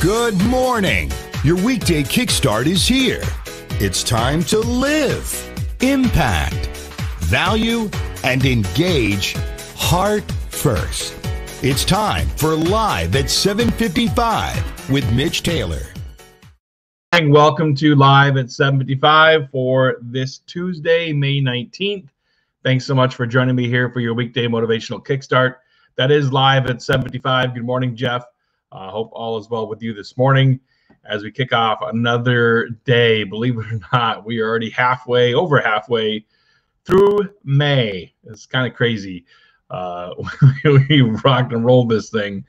Good morning. Your weekday kickstart is here. It's time to live, impact, value, and engage heart first. It's time for Live at 7:55 with Mitch Taylor. Welcome to Live at 7:55 for this Tuesday, May 19th. Thanks so much for joining me here for your weekday motivational kickstart. That is Live at 7:55. Good morning, Jeff. Hope all is well with you this morning as we kick off another day. Believe it or not, we are already over halfway through May. It's kind of crazy. We rocked and rolled this thing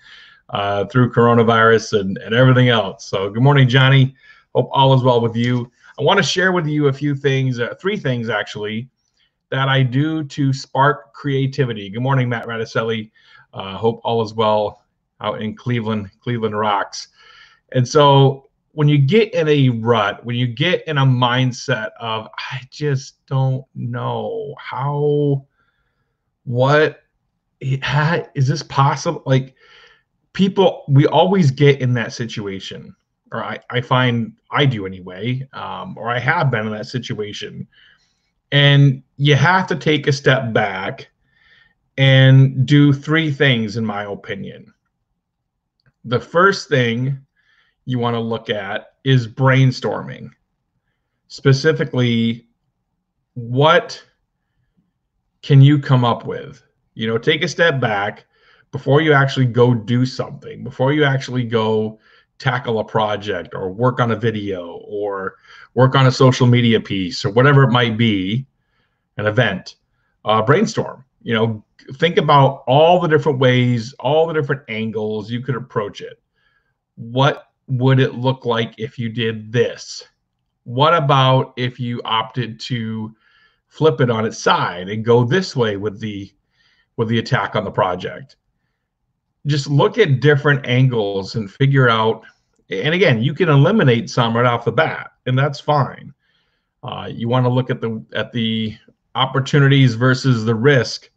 through coronavirus and everything else. So good morning, Johnny. Hope all is well with you. I want to share with you a few things, three things actually, that I do to spark creativity. Good morning, Matt Radicelli. Hope all is well out in Cleveland. Cleveland rocks. And so when you get in a rut, when you get in a mindset of, I just don't know is this possible? Like people, we always get in that situation, or I find I do anyway, or I have been in that situation. And you have to take a step back and do three things, in my opinion. The first thing you want to look at is brainstorming. Specifically, what can you come up with? You know, take a step back before you actually go do something, before you actually go tackle a project or work on a video or work on a social media piece or whatever it might be, an event. Brainstorm. You know, think about all the different ways, all the different angles you could approach it. What would it look like if you did this? What about if you opted to flip it on its side and go this way with the attack on the project? Just look at different angles and figure out, and again, you can eliminate some right off the bat, and that's fine. You want to look at the opportunities versus the risk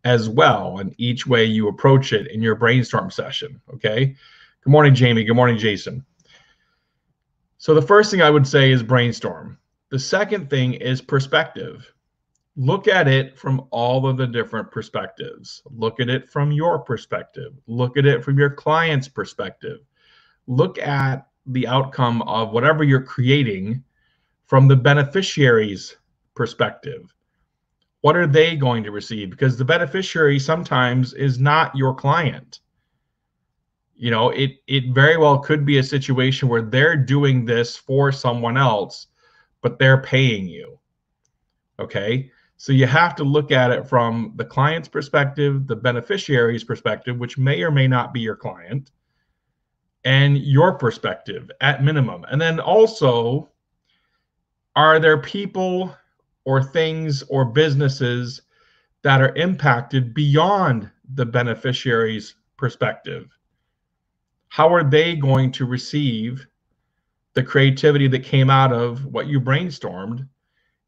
as well, and each way you approach it in your brainstorm session. Okay. Good morning, Jamie. Good morning, Jason. So the first thing I would say is brainstorm. The second thing is perspective. Look at it from all of the different perspectives. Look at it from your perspective. Look at it from your client's perspective. Look at the outcome of whatever you're creating from the beneficiary's perspective. What are they going to receive? Because the beneficiary sometimes is not your client. You know, it very well could be a situation where they're doing this for someone else, but they're paying you. Okay. So you have to look at it from the client's perspective, the beneficiary's perspective, which may or may not be your client, and your perspective at minimum. And then also, are there people or things or businesses that are impacted beyond the beneficiary's perspective? How are they going to receive the creativity that came out of what you brainstormed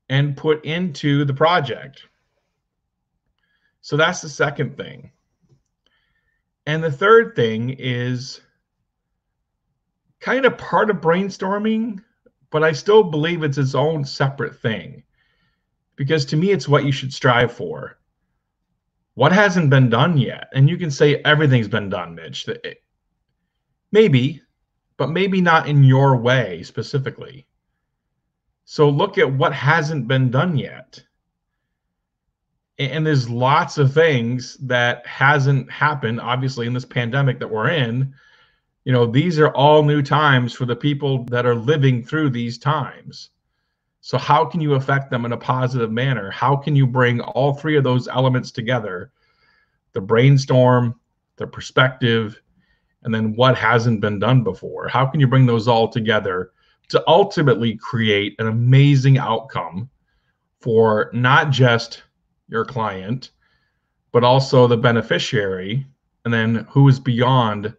and put into the project? So that's the second thing. And the third thing is kind of part of brainstorming, but I still believe it's its own separate thing. Because to me, it's what you should strive for. What hasn't been done yet? And you can say everything's been done, Mitch. Maybe, but maybe not in your way specifically. So look at what hasn't been done yet. And there's lots of things that hasn't happened, obviously, in this pandemic that we're in. You know, these are all new times for the people that are living through these times. So how can you affect them in a positive manner? How can you bring all three of those elements together? The brainstorm, the perspective, and then what hasn't been done before? How can you bring those all together to ultimately create an amazing outcome for not just your client, but also the beneficiary, and then who is beyond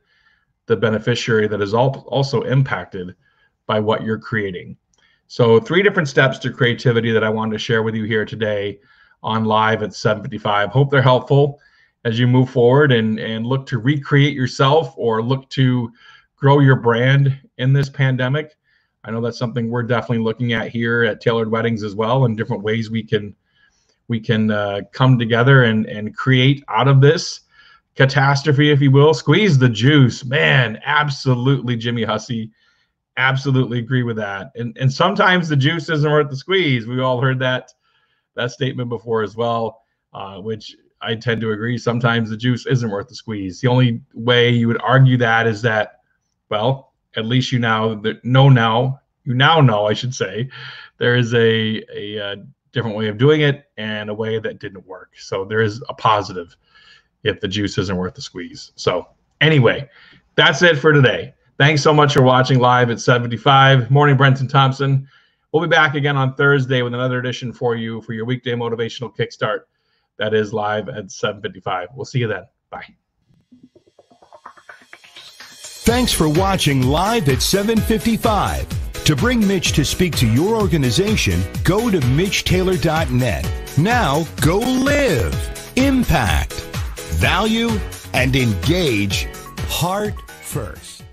the beneficiary that is also impacted by what you're creating? So 3 different steps to creativity that I wanted to share with you here today on Live at 7:55. Hope they're helpful as you move forward and look to recreate yourself or look to grow your brand in this pandemic. I know that's something we're definitely looking at here at Tailored Weddings as well, and different ways we can come together and create out of this catastrophe, if you will. Squeeze the juice, man. Absolutely, Jimmy Hussey. Absolutely agree with that. And sometimes the juice isn't worth the squeeze. We've all heard that statement before as well, which I tend to agree. Sometimes the juice isn't worth the squeeze. The only way you would argue that is that, well, at least you now know, I should say, there is a different way of doing it and a way that didn't work. So there is a positive if the juice isn't worth the squeeze. So anyway, that's it for today. Thanks so much for watching live at 7:55. Morning, Brenton Thompson. We'll be back again on Thursday with another edition for you for your weekday motivational kickstart. That is live at 7:55. We'll see you then. Bye. Thanks for watching live at 7:55. To bring Mitch to speak to your organization, go to MitchTaylor.net. Now go live, impact, value, and engage heart first.